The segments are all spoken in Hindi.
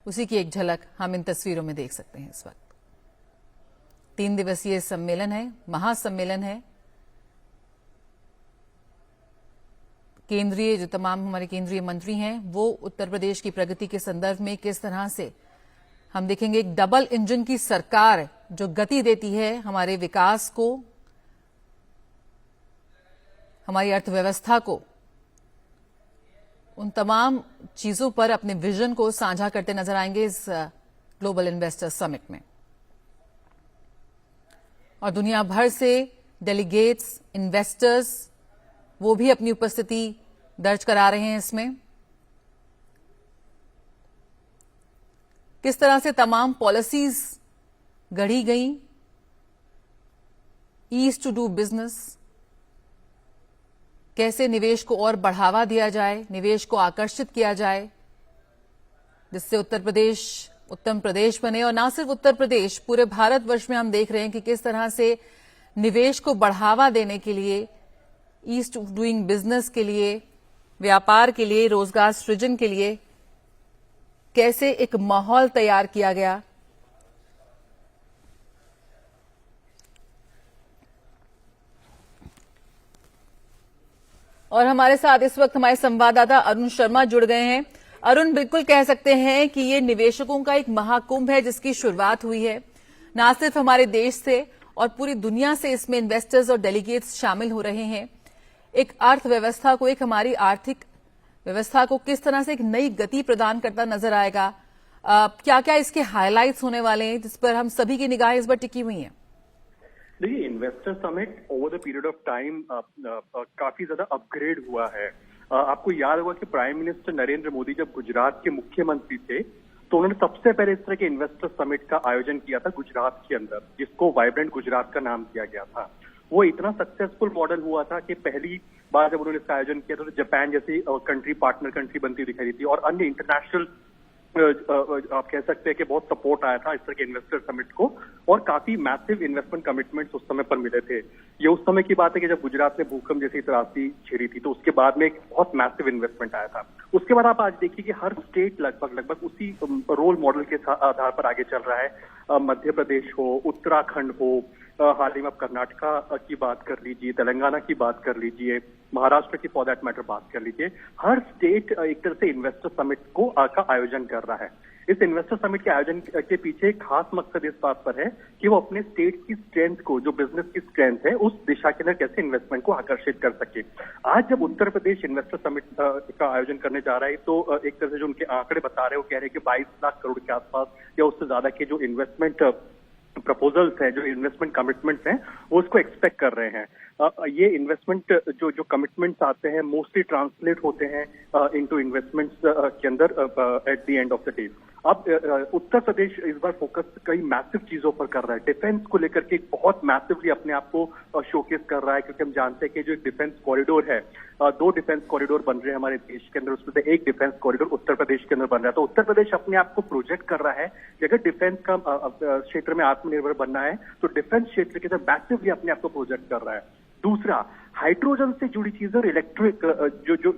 उसी की एक झलक हम इन तस्वीरों में देख सकते हैं। इस वक्त 3 दिवसीय सम्मेलन है, महासम्मेलन है। जो तमाम हमारे केंद्रीय मंत्री हैं वो उत्तर प्रदेश की प्रगति के संदर्भ में किस तरह से हम देखेंगे एक डबल इंजन की सरकार जो गति देती है हमारे विकास को, हमारी अर्थव्यवस्था को, उन तमाम चीजों पर अपने विजन को साझा करते नजर आएंगे इस ग्लोबल इन्वेस्टर्स समिट में। और दुनिया भर से डेलीगेट्स, इन्वेस्टर्स वो भी अपनी उपस्थिति दर्ज करा रहे हैं। इसमें किस तरह से तमाम पॉलिसीज गढ़ी गई, ईज टू डू बिजनेस, कैसे निवेश को और बढ़ावा दिया जाए, निवेश को आकर्षित किया जाए, जिससे उत्तर प्रदेश उत्तम प्रदेश बने। और न सिर्फ उत्तर प्रदेश, पूरे भारतवर्ष में हम देख रहे हैं कि किस तरह से निवेश को बढ़ावा देने के लिए, ईज टू डूइंग बिजनेस के लिए, व्यापार के लिए, रोजगार सृजन के लिए कैसे एक माहौल तैयार किया गया। और हमारे साथ इस वक्त हमारे संवाददाता अरुण शर्मा जुड़ गए हैं। अरुण, बिल्कुल कह सकते हैं कि ये निवेशकों का एक महाकुंभ है जिसकी शुरुआत हुई है। न सिर्फ हमारे देश से और पूरी दुनिया से इसमें इन्वेस्टर्स और डेलीगेट्स शामिल हो रहे हैं। एक अर्थव्यवस्था को, एक हमारी आर्थिक व्यवस्था को किस तरह से एक नई गति प्रदान करता नजर आएगा। क्या क्या इसके हाइलाइट्स होने वाले हैं जिस पर हम सभी की निगाहें इस बार टिकी हुई हैं? देखिए, investor summit over the period of time काफी ज्यादा अपग्रेड हुआ है। आपको याद होगा कि प्राइम मिनिस्टर नरेंद्र मोदी जब गुजरात के मुख्यमंत्री थे तो उन्होंने सबसे पहले इस तरह के इन्वेस्टर समिट का आयोजन किया था गुजरात के अंदर, जिसको वाइब्रेंट गुजरात का नाम दिया गया था। वो इतना सक्सेसफुल मॉडल हुआ था कि पहली बार जब उन्होंने इसका आयोजन किया तो जापान जैसी कंट्री पार्टनर कंट्री बनती दिखाई दी थी और अन्य इंटरनेशनल आप कह सकते हैं कि बहुत सपोर्ट आया था इस तरह के इन्वेस्टर समिट को और काफी मैसिव इन्वेस्टमेंट कमिटमेंट्स उस समय पर मिले थे। ये उस समय की बात है कि जब गुजरात में भूकंप जैसी त्रासदी छिड़ी थी तो उसके बाद में एक बहुत मैसिव इन्वेस्टमेंट आया था। उसके बाद आप आज देखिए कि हर स्टेट लगभग उसी रोल मॉडल के आधार पर आगे चल रहा है। मध्य प्रदेश हो, उत्तराखंड हो, हाल ही में कर्नाटका की बात कर लीजिए, तेलंगाना की बात कर लीजिए, महाराष्ट्र की फॉर दैट मैटर बात कर लीजिए। हर स्टेट एक तरह से इन्वेस्टर समिट का आयोजन कर रहा है। इस इन्वेस्टर समिट के आयोजन के पीछे एक खास मकसद इस बात पर है कि वो अपने स्टेट की स्ट्रेंथ को, जो बिजनेस की स्ट्रेंथ है, उस दिशा के अंदर कैसे इन्वेस्टमेंट को आकर्षित कर सके। आज जब उत्तर प्रदेश इन्वेस्टर समिट का आयोजन करने जा रहा है तो एक तरह से जो उनके आंकड़े बता रहे हैं वो कह रहे हैं कि 22 लाख करोड़ के आसपास या उससे ज्यादा के जो इन्वेस्टमेंट प्रपोजल्स हैं, जो इन्वेस्टमेंट कमिटमेंट्स हैं, वो उसको एक्सपेक्ट कर रहे हैं। ये इन्वेस्टमेंट जो कमिटमेंट्स आते हैं मोस्टली ट्रांसलेट होते हैं इनटू इन्वेस्टमेंट्स के अंदर at the end of the day. अब उत्तर प्रदेश इस बार फोकस कई मैसिव चीजों पर कर रहा है। डिफेंस को लेकर के बहुत मैसिवली अपने आप को शोकेस कर रहा है, क्योंकि हम जानते हैं कि जो एक डिफेंस कॉरिडोर है, 2 डिफेंस कॉरिडोर बन रहे हैं हमारे देश के अंदर, उसमें से एक डिफेंस कॉरिडोर उत्तर प्रदेश के अंदर बन रहा है। तो उत्तर प्रदेश अपने आप को प्रोजेक्ट कर रहा है कि अगर डिफेंस का क्षेत्र में आत्मनिर्भर बनना है तो डिफेंस क्षेत्र के अंदर मैसिवली अपने आप को प्रोजेक्ट कर रहा है। दूसरा, हाइड्रोजन से जुड़ी चीजें और इलेक्ट्रिक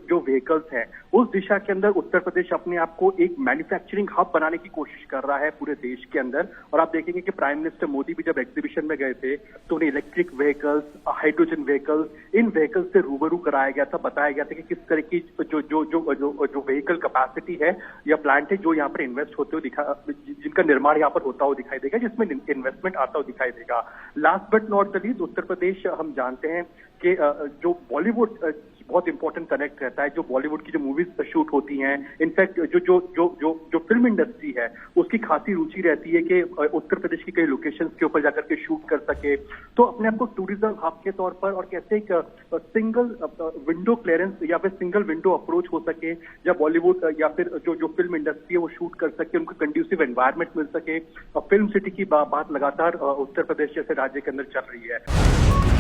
जो व्हीकल्स हैं, उस दिशा के अंदर उत्तर प्रदेश अपने आप को एक मैन्युफैक्चरिंग हब बनाने की कोशिश कर रहा है पूरे देश के अंदर। और आप देखेंगे कि प्राइम मिनिस्टर मोदी भी जब एग्जीबिशन में गए थे तो उन्हें इलेक्ट्रिक व्हीकल्स, हाइड्रोजन व्हीकल्स, इन व्हीकल्स से रूबरू कराया गया था, बताया गया था कि किस तरह की जो व्हीकल कैपेसिटी है या प्लांट है जो यहाँ पर इन्वेस्ट होते हुए जिनका निर्माण यहाँ पर होता हुआ दिखाई देगा, जिसमें इन्वेस्टमेंट आता हुआ दिखाई देगा। Last but not the least, Uttar Pradesh हम जानते हैं कि जो बॉलीवुड बहुत इंपॉर्टेंट कनेक्ट रहता है, जो बॉलीवुड की जो मूवीज शूट होती हैं, इनफैक्ट जो फिल्म इंडस्ट्री है उसकी खासी रुचि रहती है कि उत्तर प्रदेश की कई लोकेशंस के ऊपर जाकर के शूट कर सके। तो अपने आप को टूरिज्म हब के तौर पर और कैसे एक सिंगल विंडो क्लियरेंस या फिर सिंगल विंडो अप्रोच हो सके, जब बॉलीवुड या फिर जो फिल्म इंडस्ट्री है वो शूट कर सके, उनको कंड्यूसिव एनवायरमेंट मिल सके। फिल्म सिटी की बात लगातार उत्तर प्रदेश जैसे राज्य के अंदर चल रही है।